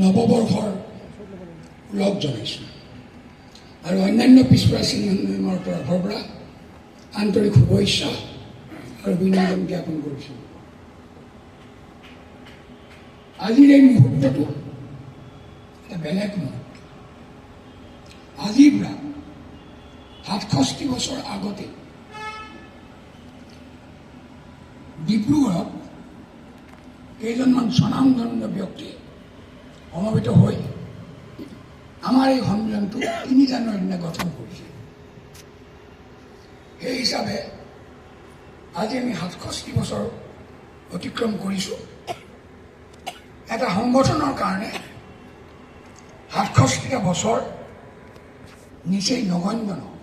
নৱবৰ্ষৰ লগ জনাইছোঁ আৰু অন্যান্য পিছপৰা শ্ৰেণীসমূহৰ তৰফৰ পৰা আন্তৰিক শুভেচ্ছা আৰু অভিনন্দন জ্ঞাপন কৰিছোঁ। আজিৰ এই মুহূৰ্তটো এটা বেলেগ মুহূৰ্ত। আজিৰ পৰা ৬৭ বছৰ আগতে ডিব্ৰুগড়ত কেইজনমান স্বনামধন্য ব্যক্তি সমবেত হৈ আমাৰ এই সন্মিলনটো ৩ জানুৱাৰীৰ দিনা গঠন কৰিছিল। সেই হিচাপে আজি আমি ৬৭ বছৰ অতিক্ৰম কৰিছোঁ। এটা সংগঠনৰ কাৰণে ৬৭টা বছৰ নিচেই নগণ্য নহয়।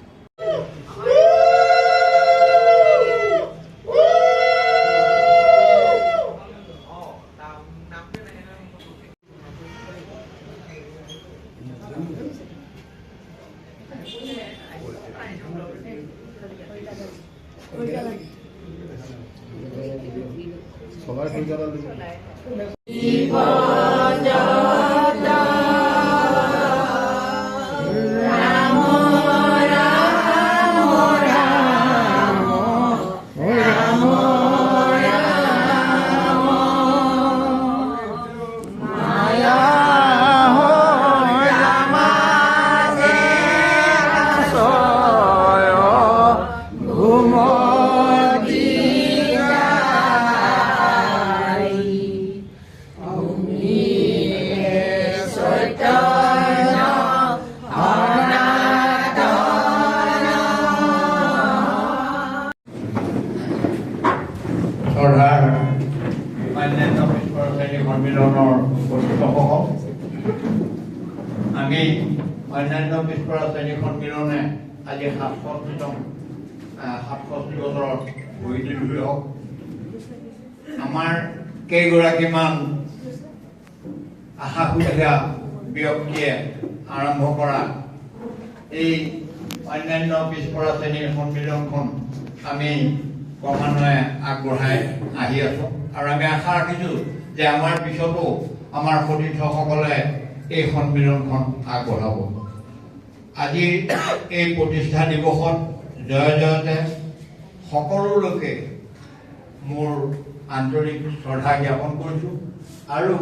আমি অন্যান্য পিছপৰা শ্ৰেণী সন্মিলনে আজি ৬৭ বছৰত ভৰি দিলোৱে হওক। আমাৰ কেইগৰাকীমান আশাসুখীয়া ব্যক্তিয়ে আৰম্ভ কৰা এই অন্যান্য পিছপৰা শ্ৰেণীৰ সন্মিলনখন আমি ক্ৰমান্বয়ে আগবঢ়াই আহি আছোঁ আৰু আমি আশা ৰাখিছোঁ যে আমাৰ পিছতো আমাৰ সতীৰ্থসকলে এই সন্মিলনখন আগবঢ়াব। আজি এই প্ৰতিষ্ঠা দিৱসত জয়তে সকলো লোকে মোৰ আন্তৰিক শ্ৰদ্ধা জ্ঞাপন কৰিছোঁ আৰু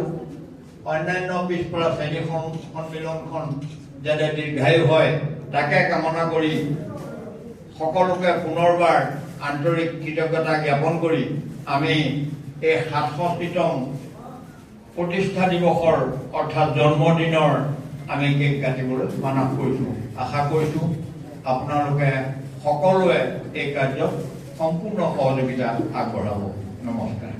অন্যান্য পিছপৰা শ্ৰেণী সন্মিলনখন যাতে দীৰ্ঘায়ু হয় তাকে কামনা কৰি সকলোকে পুনৰবাৰ আন্তৰিক কৃতজ্ঞতা জ্ঞাপন কৰি আমি এই ৬৭তম প্ৰতিষ্ঠা দিৱসৰ অৰ্থাৎ জন্মদিনৰ আমি কেক কাটিবলৈ মানস কৰিছোঁ। আশা কৰিছোঁ আপোনালোকে সকলোৱে এই কাৰ্যত সম্পূৰ্ণ সহযোগিতা আগবঢ়াব। নমস্কাৰ।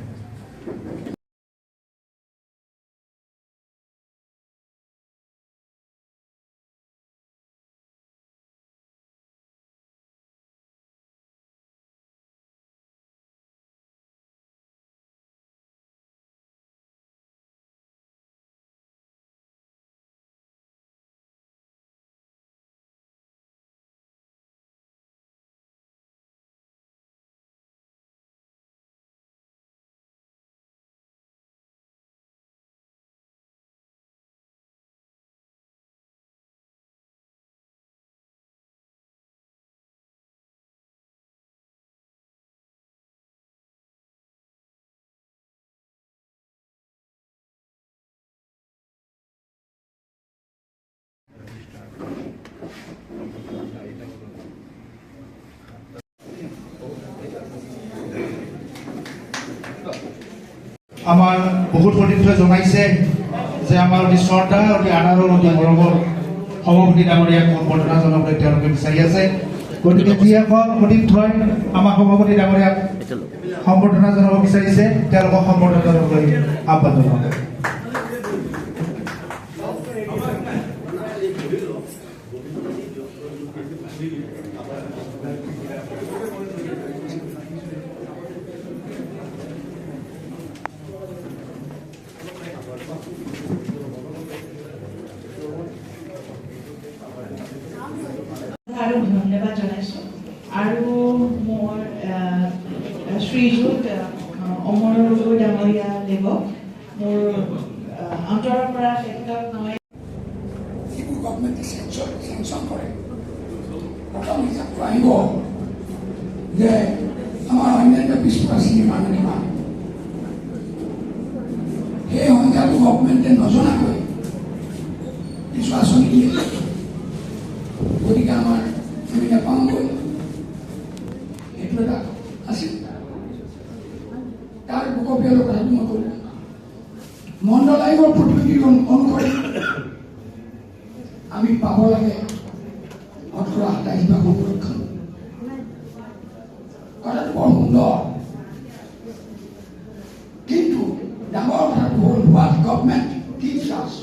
আমাৰ বহুত সতীৰ্থই জনাইছে যে আমাৰ অতি শ্ৰদ্ধা অতি আদৰৰ অতি মৰমৰ সভাপতি ডাঙৰীয়াক সম্বৰ্ধনা জনাবলৈ তেওঁলোকে বিচাৰি আছে। গতিকে যিসকল সতীৰ্থই আমাৰ সভাপতি ডাঙৰীয়াক সম্বৰ্ধনা জনাব বিচাৰিছে তেওঁলোকক সম্বৰ্ধনা জনাবলৈ আহ্বান জনাব। আৰু ধন্যবাদ জনাইছোঁ আৰু মোৰ শ্ৰীযুত অমৰ গগৈ ডাঙৰীয়া দেৱক মোৰ অন্তৰৰ পৰা তেখেতক মই যিবোৰ গভৰ্ণমেণ্টে চেংচন কৰে প্ৰথম হিচাপটো আহিব যে আমাৰ অন্যান্য পিছপৰা শ্ৰেণীৰ মানুহ কিমান সেই সংখ্যাটো গভৰ্ণমেণ্টে নজনাকৈ কিছু আঁচনি দিয়ে গতিকে আমাৰ আমি নাপাওঁগৈ সেইটো এটা আছিল তাৰ লোকপ্ৰিয় কথাটো মই ক'লোঁ মণ্ডল আয়োগৰ প্ৰতিনিধি অনুসৰি আমি পাব লাগে 18-27 ভাগ সংৰক্ষণ কথাটো বৰ সুন্দৰ কিন্তু ডাঙৰ কথাটো হ'ল what government gives us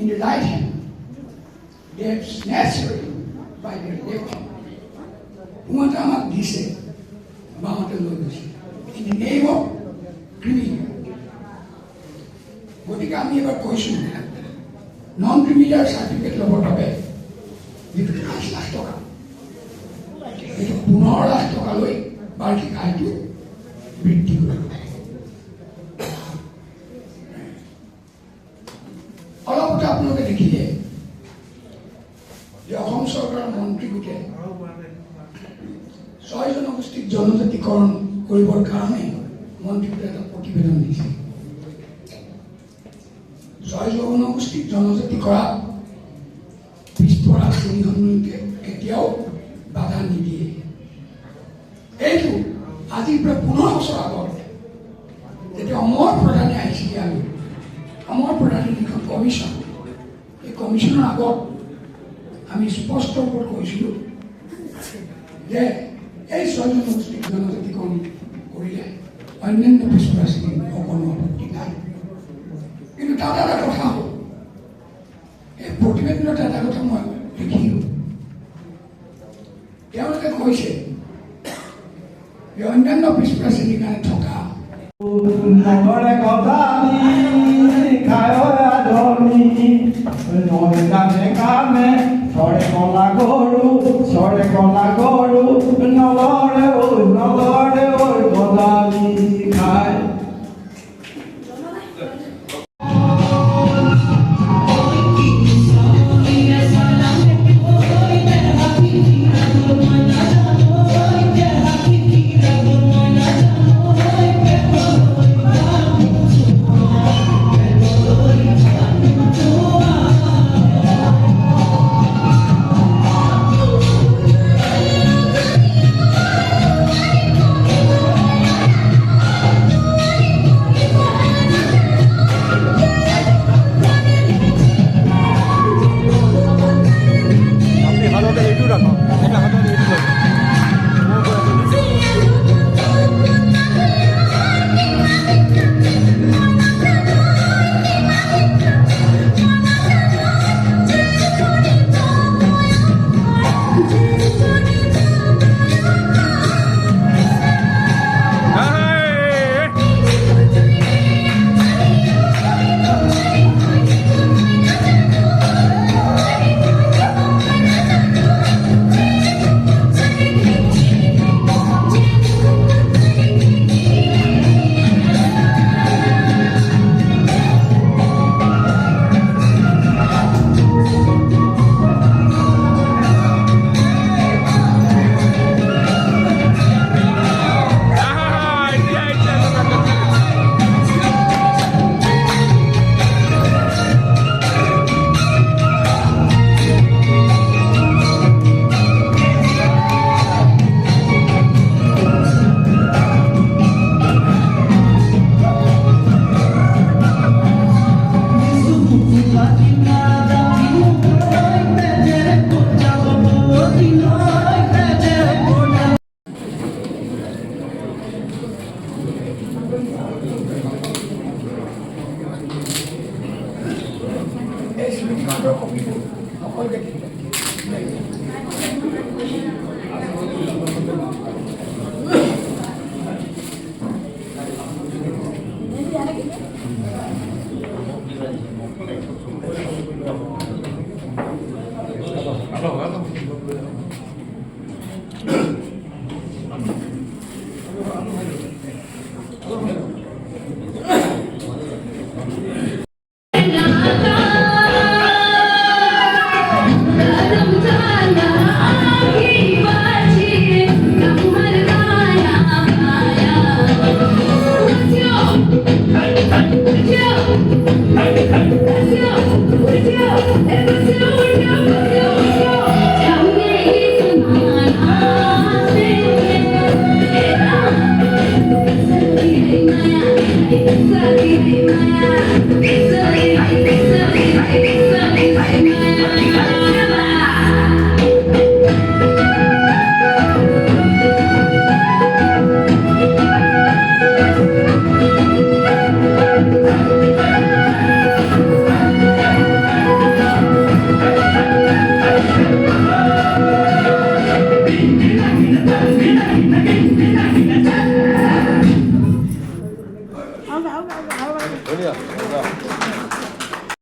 in the right hand that's necessary by the election উমাতে আমাক দিছে বামতে লৈ গৈছে in the name of criminal গতিকে আমি এবাৰ কৈছোঁ নন ক্ৰিমিনেল চাৰ্টিফিকেট ল'বৰ বাবে যিটো 5 লাখ টকা এইটো 15 লাখ টকালৈ বাৰ্ষিক আয়টো বৃদ্ধি কৰিব অলপতে আপোনালোকে দেখিলে যে অসম চৰকাৰৰ মন্ত্ৰী গোটে 6 জনগোষ্ঠীক জনজাতিকৰণ কৰিবৰ কাৰণে মন্ত্ৰী গোটে এটা প্ৰতিবেদন দিছে 6 জনগোষ্ঠীক জনজাতি কৰা পিছপৰা শ্ৰেণীসমূহে কেতিয়াও বাধা নিদিয়ে এইটো আজিৰ প্ৰায় 15 বছৰ আগত যেতিয়া অমৰ প্ৰধানে আহিছিলে আমি অমৰ প্ৰধানে যিখন কমিশ্যন এই কমিশ্যনৰ আগত আমি স্পষ্ট ৰূপত কৈছিলোঁ যে এই 6 জনগোষ্ঠীক জনজাতিকৰণ কৰিলে অন্যান্য পিছপৰা শ্ৰেণীসকলৰ আপত্তি নাই কিন্তু তাত এটা কথা হ'ল এই প্ৰতিবেদনত এটা কথা মই দেখিলোঁ তেওঁলোকে কৈছে যে অন্যান্য পিছপৰা শ্ৰেণীৰ কাৰণে থকা নগৰে গদালি খায় আদলি নয় কামে কামে সৰে কলা গৰু নলৰে ওই গদালি খায় It's